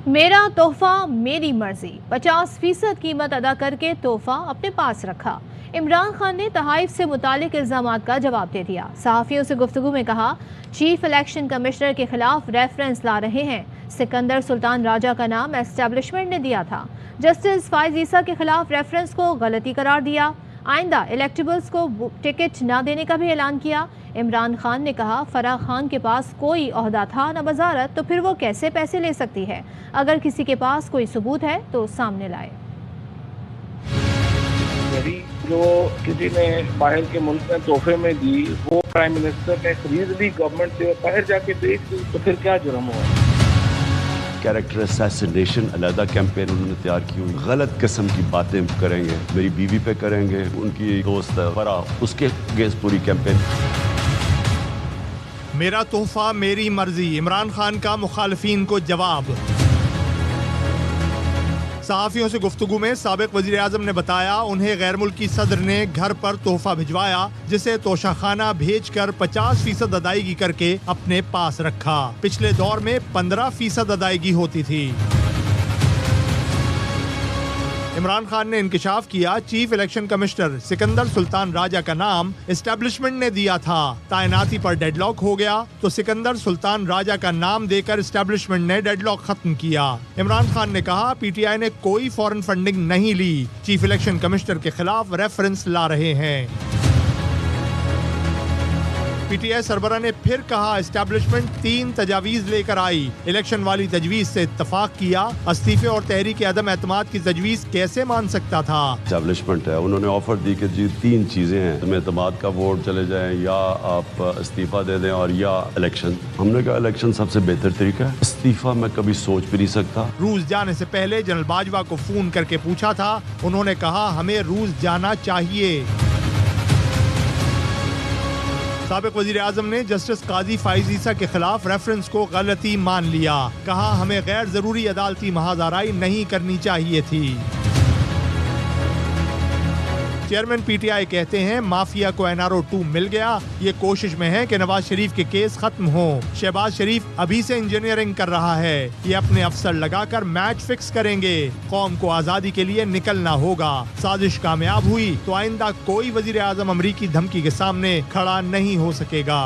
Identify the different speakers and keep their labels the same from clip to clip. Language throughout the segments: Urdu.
Speaker 1: میرا تحفہ میری مرضی، 50% قیمت ادا کر کے تحفہ اپنے پاس رکھا۔ عمران خان نے تحائف سے متعلق الزامات کا جواب دے دیا۔ صحافیوں سے گفتگو میں کہا، چیف الیکشن کمشنر کے خلاف ریفرنس لا رہے ہیں۔ سکندر سلطان راجہ کا نام اسٹیبلشمنٹ نے دیا تھا۔ جسٹس فائز عیسیٰ کے خلاف ریفرنس کو غلطی قرار دیا۔ آئندہ الیکٹیبلز کو ٹکٹ نہ دینے کا بھی اعلان کیا۔ عمران خان نے کہا، فرح خان کے پاس کوئی عہدہ تھا نہ وزارت، تو پھر وہ کیسے پیسے لے سکتی ہے؟ اگر کسی کے پاس کوئی ثبوت ہے تو سامنے لائے۔
Speaker 2: میری جو کسی نے باہر کے ملک میں تحفے میں دی، وہ پرائم منسٹر نے خرید لی گورنمنٹ سے، باہر جا کے بیچ دی، تو پھر کیا جرم ہوا؟
Speaker 3: کیریکٹر اسیسینیشن علیحدہ کیمپین انہوں نے تیار کی ہوئی، غلط قسم کی باتیں کریں گے، میری بیوی پہ کریں گے، ان کی دوست فرح، اس کے اگینسٹ پوری کیمپین۔
Speaker 4: میرا تحفہ میری مرضی، عمران خان کا مخالفین کو جواب۔ صحافیوں سے گفتگو میں سابق وزیر اعظم نے بتایا، انہیں غیر ملکی صدر نے گھر پر تحفہ بھجوایا، جسے توشہ خانہ بھیج کر 50% ادائیگی کر کے اپنے پاس رکھا۔ پچھلے دور میں 15% ادائیگی ہوتی تھی۔ عمران خان نے انکشاف کیا، چیف الیکشن کمشنر سکندر سلطان راجہ کا نام اسٹیبلشمنٹ نے دیا تھا۔ تعیناتی پر ڈیڈ لاک ہو گیا تو سکندر سلطان راجہ کا نام دے کر اسٹیبلشمنٹ نے ڈیڈ لاک ختم کیا۔ عمران خان نے کہا، پی ٹی آئی نے کوئی فورن فنڈنگ نہیں لی، چیف الیکشن کمشنر کے خلاف ریفرنس لا رہے ہیں۔ پی ٹی آئی سربراہ نے پھر کہا، اسٹیبلشمنٹ 3 تجاویز لے کر آئی، الیکشن والی تجویز سے اتفاق کیا، استعفے اور تحریک عدم اعتماد کی تجویز کیسے مان سکتا تھا؟
Speaker 3: اسٹیبلشمنٹ ہے، انہوں نے آفر دی کہ جی 3 چیزیں ہیں، تم اعتماد کا ووٹ چلے جائیں، یا آپ استعفیٰ دے دیں، اور یا الیکشن۔ ہم نے کہا الیکشن سب سے بہتر طریقہ ہے، استعفیٰ میں کبھی سوچ بھی نہیں سکتا۔
Speaker 4: روس جانے سے پہلے جنرل باجوہ کو فون کر کے پوچھا تھا، انہوں نے کہا ہمیں روس جانا چاہیے۔ سابق وزیر اعظم نے جسٹس قاضی فائز عیسیٰ کے خلاف ریفرنس کو غلطی مان لیا، کہا ہمیں غیر ضروری عدالتی محاذ آرائی نہیں کرنی چاہیے تھی۔ چیئرمین پی ٹی آئی کہتے ہیں، مافیا کو این آر او 2 مل گیا، یہ کوشش میں ہے کہ نواز شریف کے کیس ختم ہوں۔ شہباز شریف ابھی سے انجینئرنگ کر رہا ہے، یہ اپنے افسر لگا کر میچ فکس کریں گے، قوم کو آزادی کے لیے نکلنا ہوگا۔ سازش کامیاب ہوئی تو آئندہ کوئی وزیر اعظم امریکی دھمکی کے سامنے کھڑا نہیں ہو سکے گا۔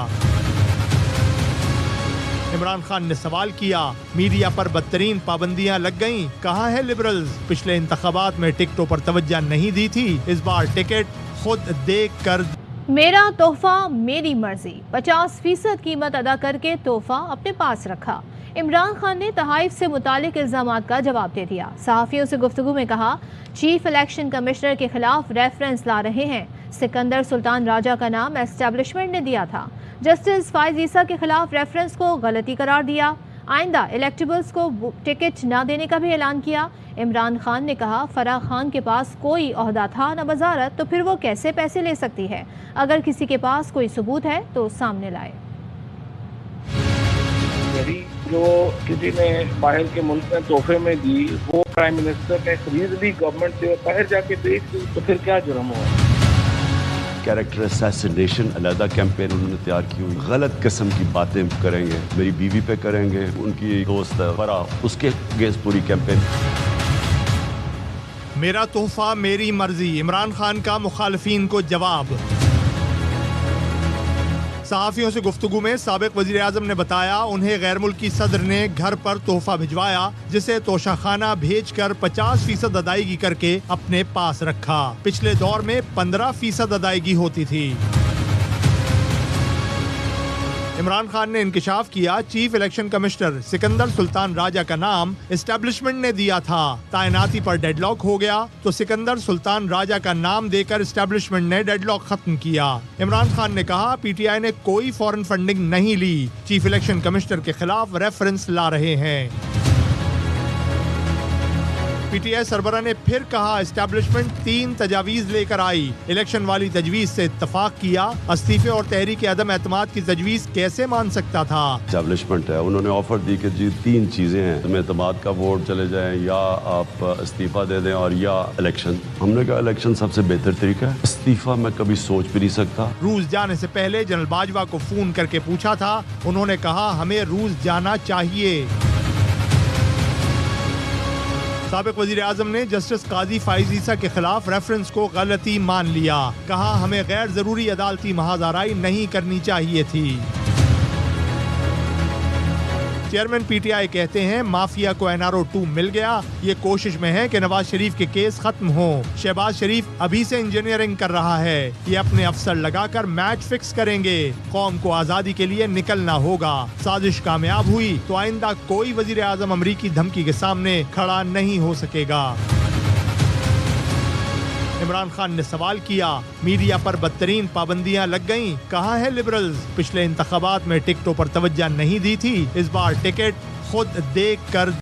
Speaker 4: عمران خان نے سوال کیا، میڈیا پر بدترین پابندیاں لگ گئیں، کہاں ہے لبرلز؟ پچھلے انتخابات میں ٹکٹوں پر توجہ نہیں دی تھی، اس بار ٹکٹ خود دیکھ کر۔
Speaker 1: میرا تحفہ میری مرضی، 50% قیمت ادا کر کے تحفہ اپنے پاس رکھا۔ عمران خان نے تحائف سے متعلق الزامات کا جواب دے دیا۔ صحافیوں سے گفتگو میں کہا، چیف الیکشن کمشنر کے خلاف ریفرنس لا رہے ہیں۔ سکندر سلطان راجہ کا نام اسٹیبلشمنٹ نے دیا تھا۔ جسٹس فائز عیسیٰ کے خلاف ریفرنس کو غلطی قرار دیا۔ آئندہ الیکٹیبلز کو ٹکٹ نہ دینے کا بھی اعلان کیا۔ عمران خان نے کہا، فرح خان کے پاس کوئی عہدہ تھا نہ وزارت، تو پھر وہ کیسے پیسے لے سکتی ہے؟ اگر کسی کے پاس کوئی ثبوت ہے تو سامنے لائے۔
Speaker 2: میری جو کسی نے باہر کے ملک میں تحفے میں دی، وہ پرائم منسٹر نے خرید لی گورنمنٹ سے، باہر جا کے بیچ دی، تو پھر کیا جرم ہوا؟
Speaker 3: کیریکٹر اسیسینیشن علیحدہ کیمپین انہوں نے تیار کی ہوئی، غلط قسم کی باتیں کریں گے، میری بیوی پہ کریں گے، ان کی دوست فرح، اس کے اگینسٹ پوری کیمپین۔
Speaker 4: میرا تحفہ میری مرضی، عمران خان کا مخالفین کو جواب۔ صحافیوں سے گفتگو میں سابق وزیر اعظم نے بتایا، انہیں غیر ملکی صدر نے گھر پر تحفہ بھجوایا، جسے توشہ خانہ بھیج کر 50% ادائیگی کر کے اپنے پاس رکھا۔ پچھلے دور میں 15% ادائیگی ہوتی تھی۔ عمران خان نے انکشاف کیا، چیف الیکشن کمشنر سکندر سلطان راجہ کا نام اسٹیبلشمنٹ نے دیا تھا۔ تعیناتی پر ڈیڈ لاک ہو گیا تو سکندر سلطان راجہ کا نام دے کر اسٹیبلشمنٹ نے ڈیڈ لاک ختم کیا۔ عمران خان نے کہا، پی ٹی آئی نے کوئی فورن فنڈنگ نہیں لی، چیف الیکشن کمشنر کے خلاف ریفرنس لا رہے ہیں۔ پی ٹی آئی سربراہ نے پھر کہا، اسٹیبلشمنٹ 3 تجاویز لے کر آئی، الیکشن والی تجویز سے اتفاق کیا، استعفے اور تحریک عدم اعتماد کی تجویز کیسے مان سکتا تھا؟
Speaker 3: اسٹیبلشمنٹ ہے، انہوں نے آفر دی کہ جی 3 چیزیں ہیں، تم اعتماد کا ووٹ چلے جائیں، یا آپ استعفیٰ دے دیں، اور یا الیکشن۔ ہم نے کہا الیکشن سب سے بہتر طریقہ ہے، استعفیٰ میں کبھی سوچ بھی نہیں سکتا۔
Speaker 4: روس جانے سے پہلے جنرل باجوہ کو فون کر کے پوچھا تھا، انہوں نے کہا ہمیں روس جانا چاہیے۔ سابق وزیر اعظم نے جسٹس قاضی فائز عیسیٰ کے خلاف ریفرنس کو غلطی مان لیا، کہا ہمیں غیر ضروری عدالتی محاذ آرائی نہیں کرنی چاہیے تھی۔ چیئرمین پی ٹی آئی کہتے ہیں مافیا کو NRO2 مل گیا، یہ کوشش میں ہے کہ نواز شریف کے کیس ختم ہوں۔ شہباز شریف ابھی سے انجینئرنگ کر رہا ہے، یہ اپنے افسر لگا کر میچ فکس کریں گے۔ قوم کو آزادی کے لیے نکلنا ہوگا، سازش کامیاب ہوئی تو آئندہ کوئی وزیر اعظم امریکی دھمکی کے سامنے کھڑا نہیں ہو سکے گا۔ عمران خان نے سوال کیا، میڈیا پر بدترین پابندیاں لگ گئیں، کہاں ہے لبرلز؟ پچھلے انتخابات میں ٹکٹوں پر توجہ نہیں دی تھی، اس بار ٹکٹ خود دیکھ کر